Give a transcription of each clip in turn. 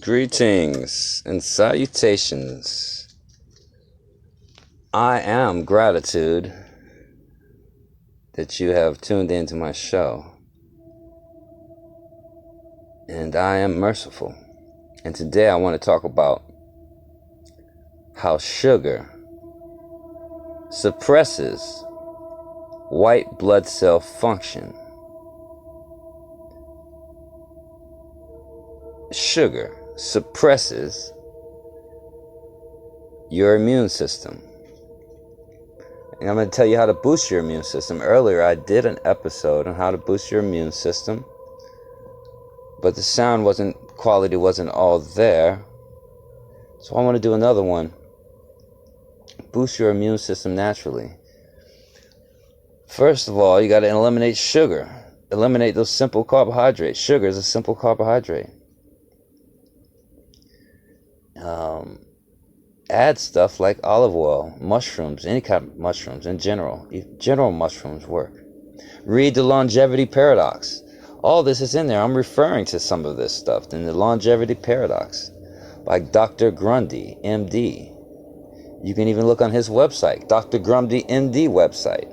Greetings and salutations. I am gratitude that you have tuned into my show. And I am merciful. And today I want to talk about how sugar suppresses white blood cell function. Sugar suppresses your immune system. And I'm going to tell you how to boost your immune system. Earlier I did an episode on how to boost your immune system, but the sound quality wasn't all there. So I want to do another one. Boost your immune system naturally. First of all, you got to eliminate sugar. Eliminate those simple carbohydrates. Sugar is a simple carbohydrate. Add stuff like olive oil, mushrooms, any kind of mushrooms in general. General mushrooms work. Read the longevity paradox. All this is in there. I'm referring to some of this stuff in the longevity paradox by Dr. Grundy, MD. You can even look on his website, Dr. Grundy, MD website.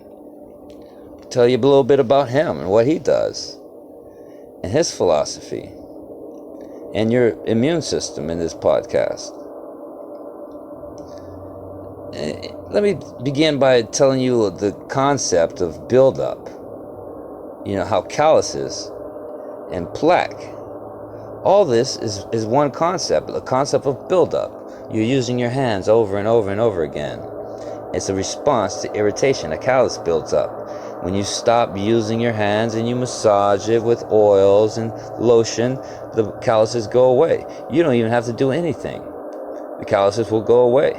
Tell you a little bit about him and what he does and his philosophy and your immune system in this podcast. Let me begin by telling you the concept of buildup. You know, how calluses and plaque. All this is one concept, the concept of buildup. You're using your hands over and over and over again. It's a response to irritation. A callus builds up. When you stop using your hands and you massage it with oils and lotion, the calluses go away. You don't even have to do anything. The calluses will go away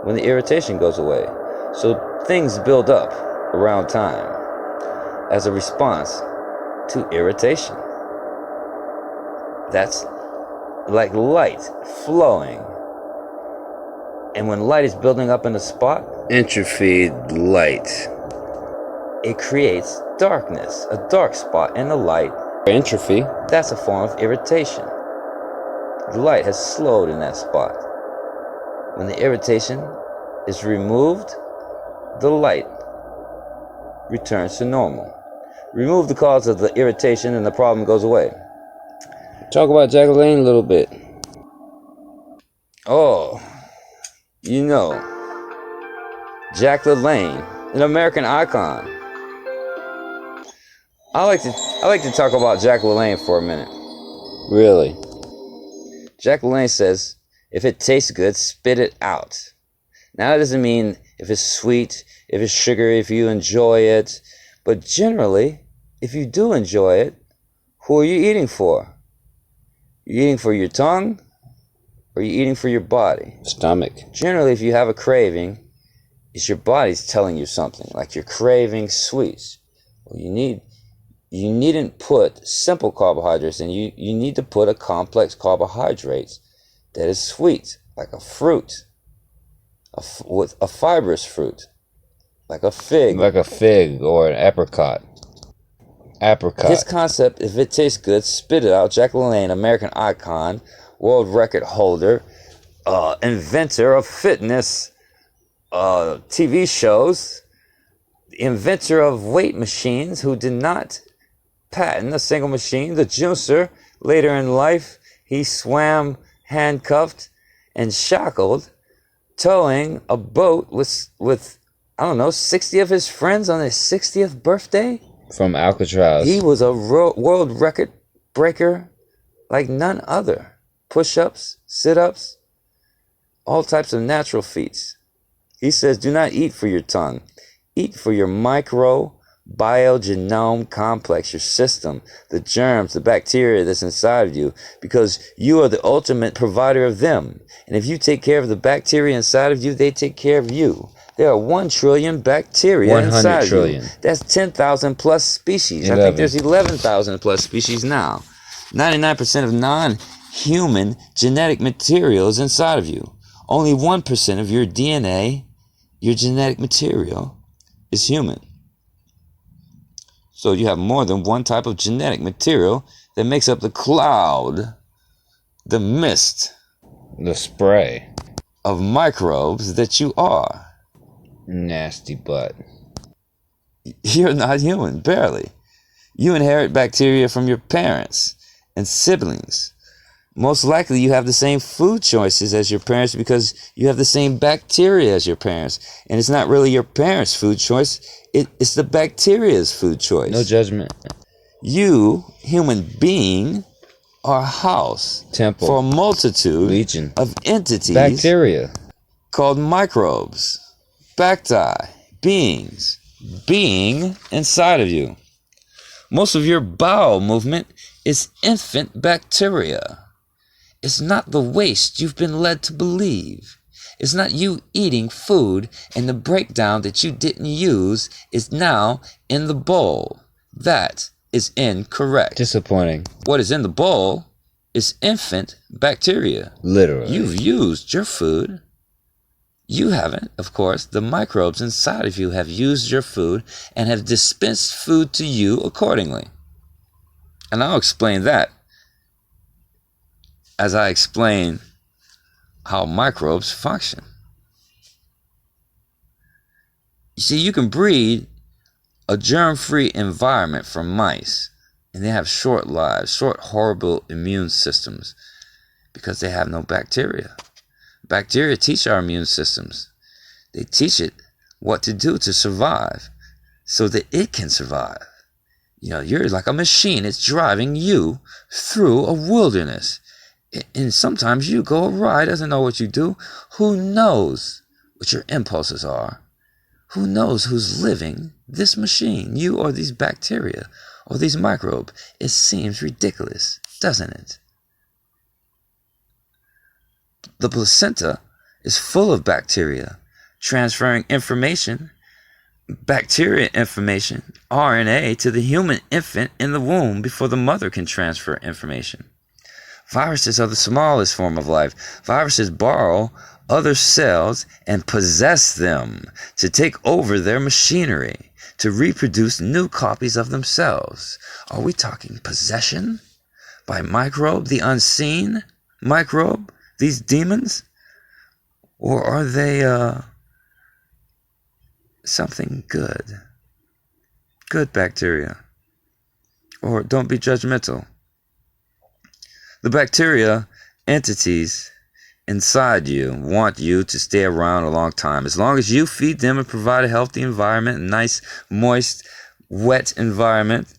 when the irritation goes away. So things build up around time as a response to irritation. That's like light flowing. And when light is building up in a spot, entropy light, it creates darkness, a dark spot in the light. Entropy, that's a form of irritation. The light has slowed in that spot. When the irritation is removed, the light returns to normal. Remove the cause of the irritation and the problem goes away. Talk about Jack LaLanne a little bit. Oh, you know, Jack LaLanne, an American icon. I like to talk about Jack LaLanne for a minute. Really. Jack LaLanne says, if it tastes good, spit it out. Now that doesn't mean if it's sweet, if it's sugary, if you enjoy it. But generally, if you do enjoy it, who are you eating for? You eating for your tongue? Or are you eating for your body? Stomach. Generally, if you have a craving, it's your body's telling you something. Like you're craving sweets. Well, you needn't put simple carbohydrates in. You need to put a complex carbohydrate that is sweet, like a fruit, with a fibrous fruit, like a fig. Like a fig or an apricot. His concept, if it tastes good, spit it out. Jack LaLanne, American icon, world record holder, inventor of fitness TV shows, inventor of weight machines who did not patent a single machine. The juicer, later in life, he swam handcuffed and shackled, towing a boat with I don't know, 60 of his friends on his 60th birthday? From Alcatraz. He was a world record breaker like none other. Push-ups, sit-ups, all types of natural feats. He says, do not eat for your tongue. Eat for your microbiome complex, your system, the germs, the bacteria that's inside of you, because you are the ultimate provider of them. And if you take care of the bacteria inside of you, they take care of you. There are 1 trillion bacteria inside trillion. You. That's 10,000 plus species. 11. I think there's 11,000 plus species now. 99% of non-human genetic material is inside of you. Only 1% of your DNA, your genetic material, is human. So you have more than one type of genetic material that makes up the cloud the mist, the spray of microbes that you are. Nasty butt. You're not human, barely. You inherit bacteria from your parents and siblings. Most likely you have the same food choices as your parents because you have the same bacteria as your parents. And it's not really your parents' food choice, it's the bacteria's food choice. No judgment. You, human being, are a house, temple, for a multitude, legion, of entities, bacteria, called microbes, bacti, beings, being inside of you. Most of your bowel movement is infant bacteria. It's not the waste you've been led to believe. It's not you eating food and the breakdown that you didn't use is now in the bowl. That is incorrect. Disappointing. What is in the bowl is infant bacteria. Literally. You've used your food. You haven't, of course. The microbes inside of you have used your food and have dispensed food to you accordingly. And I'll explain that as I explain how microbes function. You see, you can breed a germ-free environment from mice, and they have short lives, short, horrible immune systems because they have no bacteria. Bacteria teach our immune systems. They teach it what to do to survive so that it can survive. You know, you're like a machine. It's driving you through a wilderness. And sometimes you go awry, doesn't know what you do. Who knows what your impulses are? Who knows who's living this machine, you or these bacteria or these microbes? It seems ridiculous, doesn't it? The placenta is full of bacteria, transferring information, bacteria information, RNA, to the human infant in the womb before the mother can transfer information. Viruses are the smallest form of life. Viruses borrow other cells and possess them to take over their machinery, to reproduce new copies of themselves. Are we talking possession by microbe, the unseen microbe, these demons? Or are they something good? Good bacteria. Or don't be judgmental. The bacteria entities inside you want you to stay around a long time. As long as you feed them and provide a healthy environment, a nice, moist, wet environment,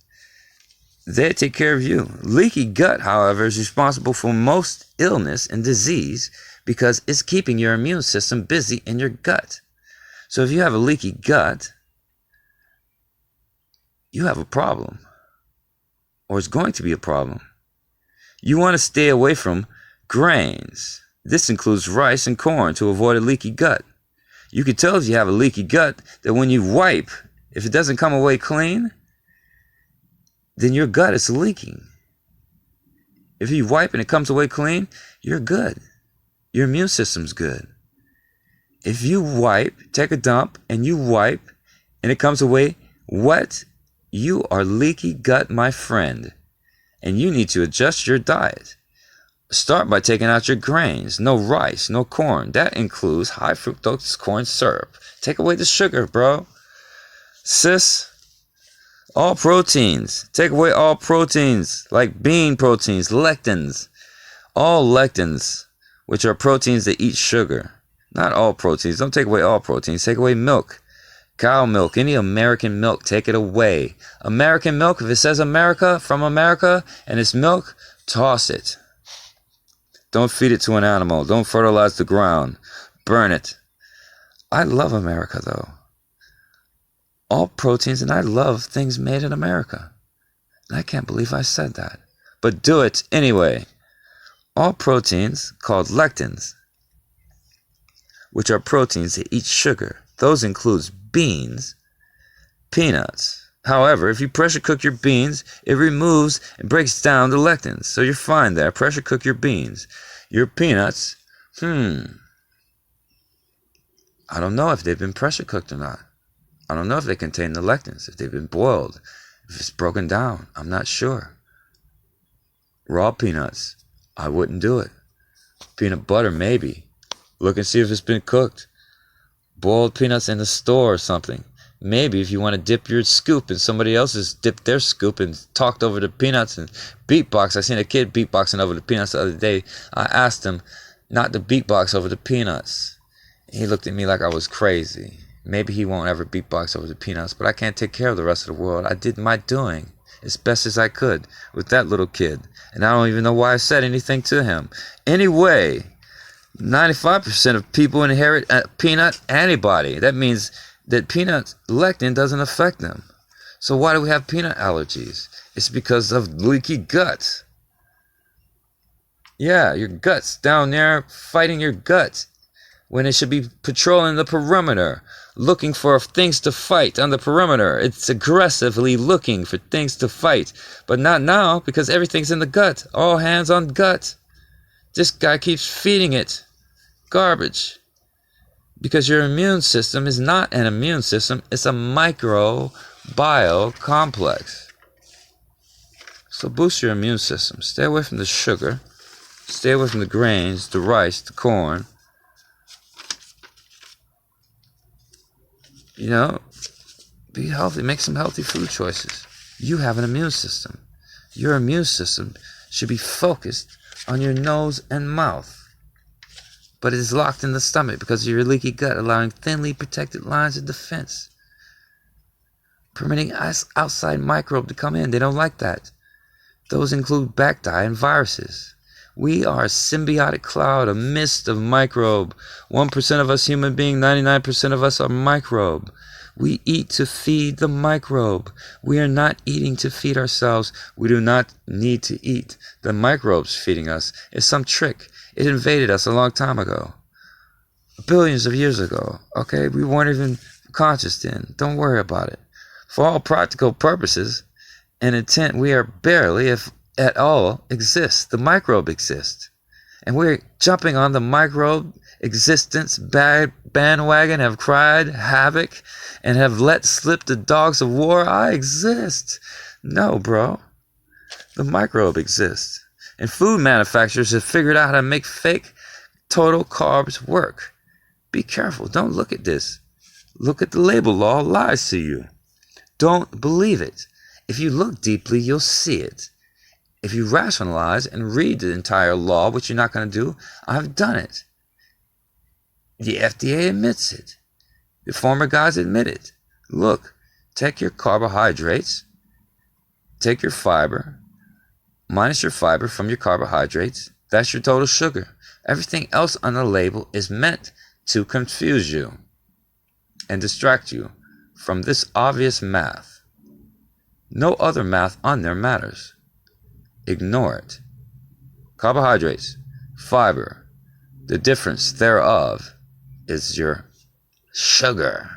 they take care of you. Leaky gut, however, is responsible for most illness and disease because it's keeping your immune system busy in your gut. So if you have a leaky gut, you have a problem, or it's going to be a problem. You want to stay away from grains. This includes rice and corn to avoid a leaky gut. You can tell if you have a leaky gut that when you wipe, if it doesn't come away clean, then your gut is leaking. If you wipe and it comes away clean, you're good. Your immune system's good. If you wipe, take a dump, and you wipe, and it comes away wet, you are leaky gut, my friend. And you need to adjust your diet. Start by taking out your grains. No rice, no corn. That includes high fructose corn syrup. Take away the sugar, bro. Sis, all proteins. Take away all proteins, like bean proteins, lectins. All lectins, which are proteins that eat sugar. Not all proteins. Don't take away all proteins. Take away milk. Cow milk, any American milk, take it away. American milk, if it says America, from America, and it's milk, toss it. Don't feed it to an animal. Don't fertilize the ground. Burn it. I love America, though. All proteins, and I love things made in America. And I can't believe I said that. But do it anyway. All proteins, called lectins, which are proteins that eat sugar. Those includes beans, peanuts. However, if you pressure cook your beans, it removes and breaks down the lectins. So you're fine there. Pressure cook your beans. Your peanuts, I don't know if they've been pressure cooked or not. I don't know if they contain the lectins, if they've been boiled, if it's broken down. I'm not sure. Raw peanuts I wouldn't do it. Peanut butter, maybe. Look and see if it's been cooked. Boiled peanuts in the store or something. Maybe if you want to dip your scoop and somebody else has dipped their scoop and talked over the peanuts and beatbox. I seen a kid beatboxing over the peanuts the other day. I asked him not to beatbox over the peanuts. He looked at me like I was crazy. Maybe he won't ever beatbox over the peanuts, but I can't take care of the rest of the world. I did my doing as best as I could with that little kid. And I don't even know why I said anything to him. Anyway, 95% of people inherit a peanut antibody. That means that peanut lectin doesn't affect them. So why do we have peanut allergies? It's because of leaky gut. Yeah, your gut's down there fighting your gut when it should be patrolling the perimeter, looking for things to fight on the perimeter. It's aggressively looking for things to fight, but not now because everything's in the gut. All hands on gut. This guy keeps feeding it garbage. Because your immune system is not an immune system, it's a microbiome complex. So boost your immune system. Stay away from the sugar. Stay away from the grains, the rice, the corn. You know, be healthy. Make some healthy food choices. You have an immune system. Your immune system should be focused on your nose and mouth. But it is locked in the stomach because of your leaky gut, allowing thinly protected lines of defense, permitting outside microbe to come in. They don't like that. Those include bacteria and viruses. We are a symbiotic cloud, a mist of microbe. 1% of us human beings, 99% of us are microbe. We eat to feed the microbe. We are not eating to feed ourselves. We do not need to eat. The microbes feeding us is some trick. It invaded us a long time ago. Billions of years ago. Okay, we weren't even conscious then. Don't worry about it. For all practical purposes and intent, we are barely, if at all, exist. The microbe exists. And we're jumping on the microbe existence bandwagon, have cried havoc, and have let slip the dogs of war. I exist. No, bro. The microbe exists. And food manufacturers have figured out how to make fake total carbs work. Be careful. Don't look at this. Look at the label law lies to you. Don't believe it. If you look deeply, you'll see it. If you rationalize and read the entire law, which you're not going to do, I've done it. The FDA admits it. The former guys admit it. Look, take your carbohydrates, take your fiber, minus your fiber from your carbohydrates. That's your total sugar. Everything else on the label is meant to confuse you and distract you from this obvious math. No other math on there matters. Ignore it. Carbohydrates, fiber, the difference thereof is your sugar.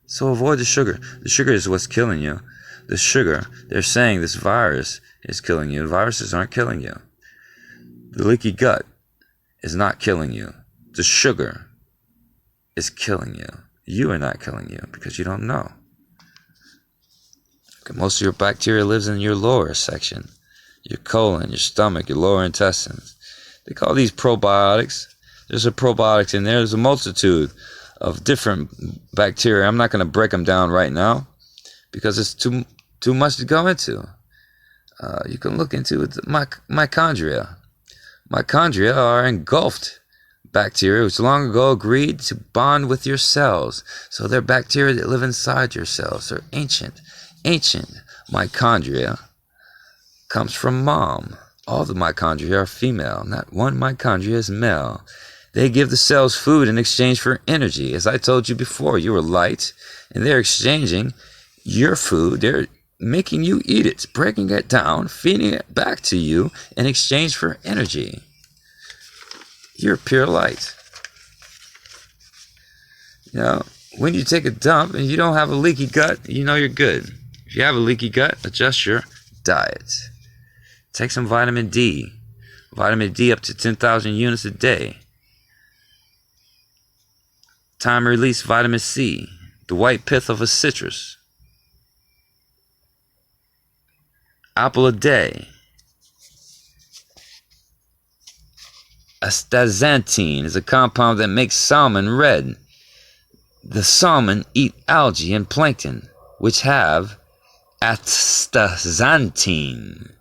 So avoid the sugar. The sugar is what's killing you. The sugar, they're saying this virus is killing you. The viruses aren't killing you. The leaky gut is not killing you. The sugar is killing you. You are not killing you because you don't know. Most of your bacteria lives in your lower section. Your colon, your stomach, your lower intestines. They call these probiotics. There's a probiotics in there. There's a multitude of different bacteria. I'm not going to break them down right now because it's too much to go into. You can look into it. Mitochondria. Mitochondria are engulfed bacteria which long ago agreed to bond with your cells. So they're bacteria that live inside your cells. They're ancient mitochondria. Comes from mom. All the mitochondria are female. Not one mitochondria is male. They give the cells food in exchange for energy. As I told you before, you are light, and they're exchanging your food. They're making you eat it, breaking it down, feeding it back to you in exchange for energy. You're pure light. You know, when you take a dump and you don't have a leaky gut, you know you're good. If you have a leaky gut, adjust your diet. Take some vitamin D. Vitamin D up to 10,000 units a day. Time release vitamin C. The white pith of a citrus. Apple a day. Astaxanthin is a compound that makes salmon red. The salmon eat algae and plankton, which have astaxanthin.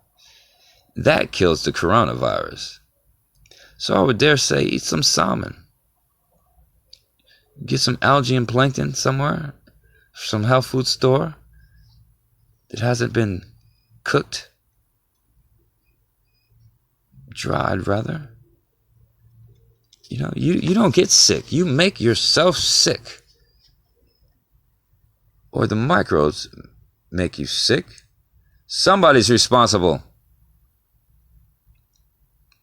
That kills the coronavirus. So I would dare say, eat some salmon. Get some algae and plankton somewhere, some health food store that hasn't been cooked, dried rather. You don't get sick. You make yourself sick. Or the microbes make you sick. Somebody's responsible.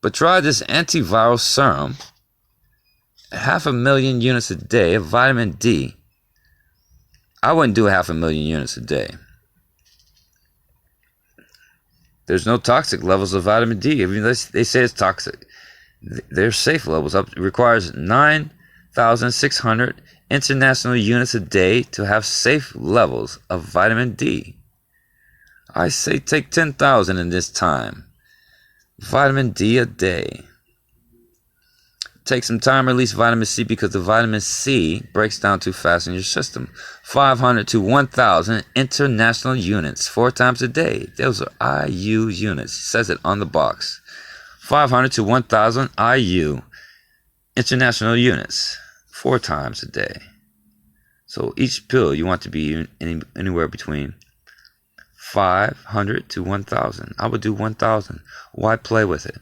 But try this antiviral serum. 500,000 units a day of vitamin D. I wouldn't do 500,000 units a day. There's no toxic levels of vitamin D. I mean, they say it's toxic. There's safe levels. It requires 9,600 international units a day to have safe levels of vitamin D. I say take 10,000 in this time. Vitamin D a day. Take some time, release vitamin C because the vitamin C breaks down too fast in your system. 500 to 1,000 international units 4 times a day. Those are IU units. It says it on the box. 500 to 1,000 IU international units 4 times a day. So each pill you want to be anywhere between 500 to 1,000. I would do 1,000. Why play with it?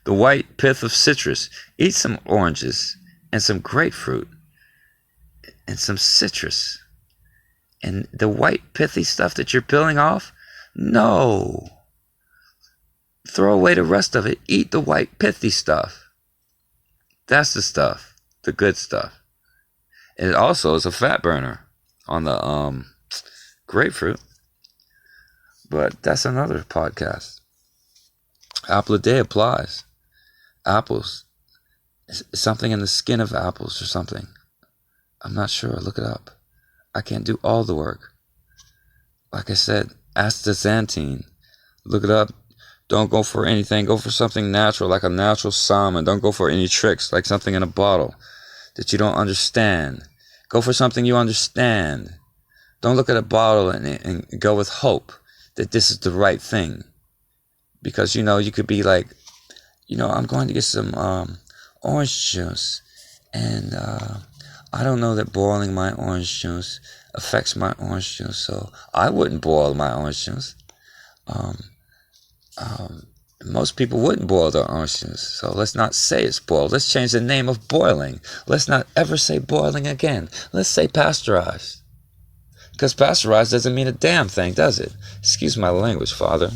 The white pith of citrus. Eat some oranges and some grapefruit and some citrus. And the white pithy stuff that you're peeling off, no. Throw away the rest of it. Eat the white pithy stuff. That's the stuff. The good stuff. And it also is a fat burner on the grapefruit. But that's another podcast. Apple a day applies. Apples. Something in the skin of apples or something. I'm not sure. Look it up. I can't do all the work. Like I said, astaxanthin. Look it up. Don't go for anything. Go for something natural, like a natural salmon. Don't go for any tricks, like something in a bottle that you don't understand. Go for something you understand. Don't look at a bottle and go with hope that this is the right thing. Because, you could be like, I'm going to get some orange juice. And I don't know that boiling my orange juice affects my orange juice. So I wouldn't boil my orange juice. Most people wouldn't boil their orange juice. So let's not say it's boiled. Let's change the name of boiling. Let's not ever say boiling again. Let's say pasteurized. Because pasteurized doesn't mean a damn thing, does it? Excuse my language, Father.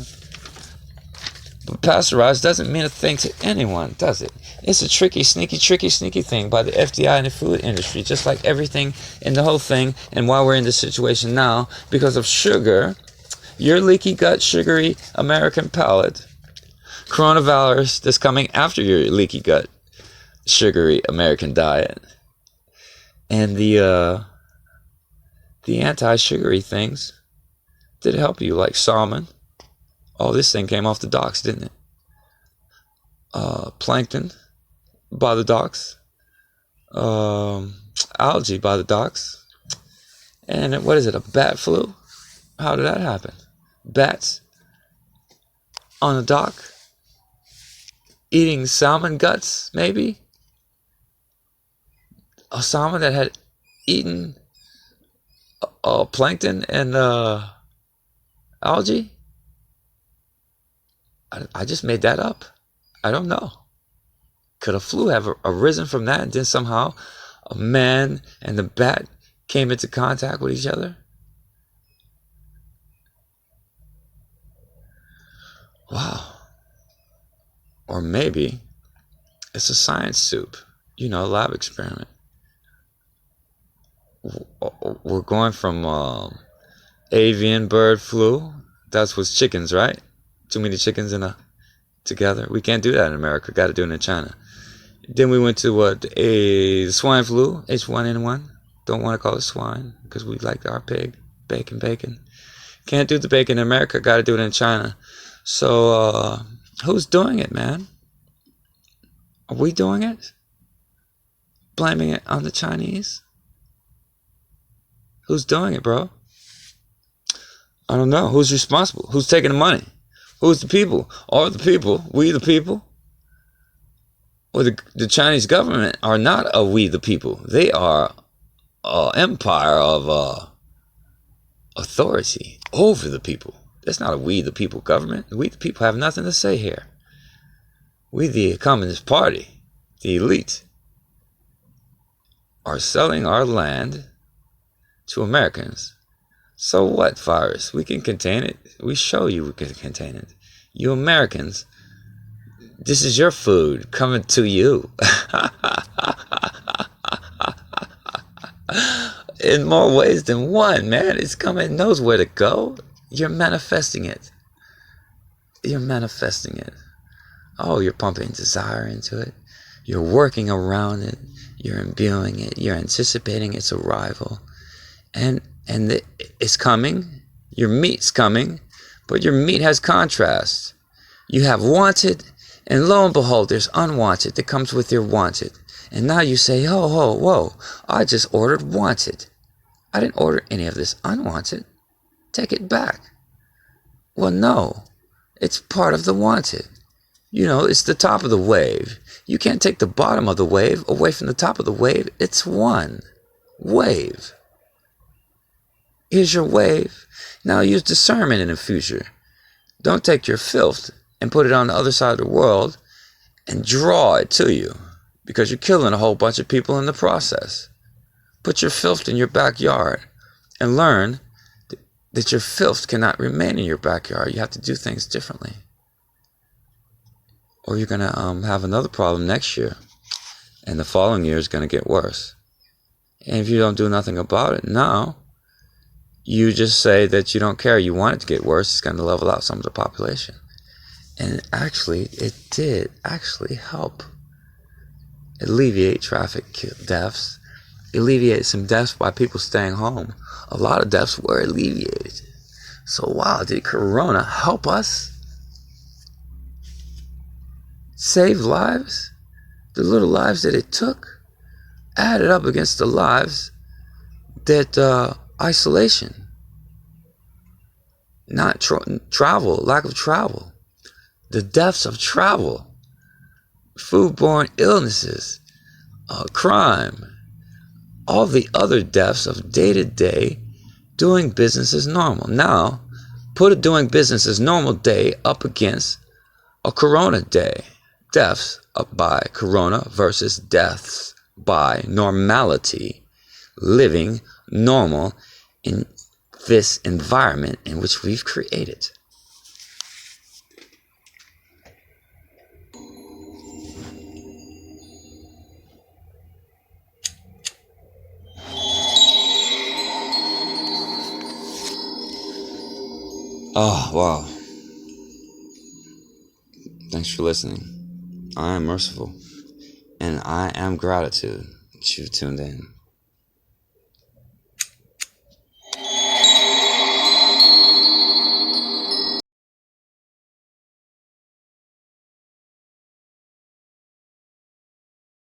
But pasteurized doesn't mean a thing to anyone, does it? It's a tricky, sneaky thing by the FDA and the food industry, just like everything in the whole thing, and why we're in this situation now, because of sugar, your leaky gut, sugary American palate, coronavirus that's coming after your leaky gut, sugary American diet, and the anti-sugary things that help you, like salmon. Oh, this thing came off the docks, didn't it? Plankton by the docks. Algae by the docks. And what is it, a bat flu? How did that happen? Bats on a dock eating salmon guts, maybe? A salmon that had eaten plankton and algae? I just made that up. I don't know. Could a flu have arisen from that, and then somehow a man and the bat came into contact with each other? Wow. Or maybe it's a science soup, lab experiment. We're going from avian bird flu. That's with chickens, right? Too many chickens together. We can't do that in America. Got to do it in China. Then we went to a swine flu, H1N1. Don't want to call it swine because we like our pig, bacon. Can't do the bacon in America. Got to do it in China. So who's doing it, man? Are we doing it? Blaming it on the Chinese? Who's doing it, bro? I don't know. Who's responsible? Who's taking the money? Who's the people? Are the people? We the people? Or the Chinese government are not a we the people. They are an empire of authority over the people. That's not a we the people government. We the people have nothing to say here. We the Communist Party, the elite, are selling our land to Americans. So what, virus? We can contain it. We show you we can contain it. You Americans, this is your food coming to you. In more ways than one, man. It's coming, it knows where to go. You're manifesting it. You're manifesting it. Oh, you're pumping desire into it. You're working around it. You're imbuing it. You're anticipating its arrival. And it's coming. Your meat's coming. But your meat has contrast. You have wanted, and lo and behold, there's unwanted that comes with your wanted. And now you say, whoa, I just ordered wanted. I didn't order any of this unwanted. Take it back. Well, no. It's part of the wanted. You know, it's the top of the wave. You can't take the bottom of the wave away from the top of the wave. It's one wave. Here's your wave. Now use discernment in the future. Don't take your filth and put it on the other side of the world and draw it to you, because you're killing a whole bunch of people in the process. Put your filth in your backyard and learn that your filth cannot remain in your backyard. You have to do things differently. Or you're going to have another problem next year, and the following year is going to get worse. And if you don't do nothing about it now, you just say that you don't care, you want it to get worse, it's going to level out some of the population. And actually, it did actually help alleviate traffic deaths, alleviate some deaths by people staying home. A lot of deaths were alleviated. So wow, did Corona help us save lives? The little lives that it took, added up against the lives that isolation, not travel, lack of travel, the deaths of travel, foodborne illnesses, crime, all the other deaths of day-to-day doing business as normal. Now, put a doing business as normal day up against a corona day. Deaths up by corona versus deaths by normality, living normal in this environment in which we've created. Oh, wow. Thanks for listening. I am merciful, and I am gratitude that you've tuned in.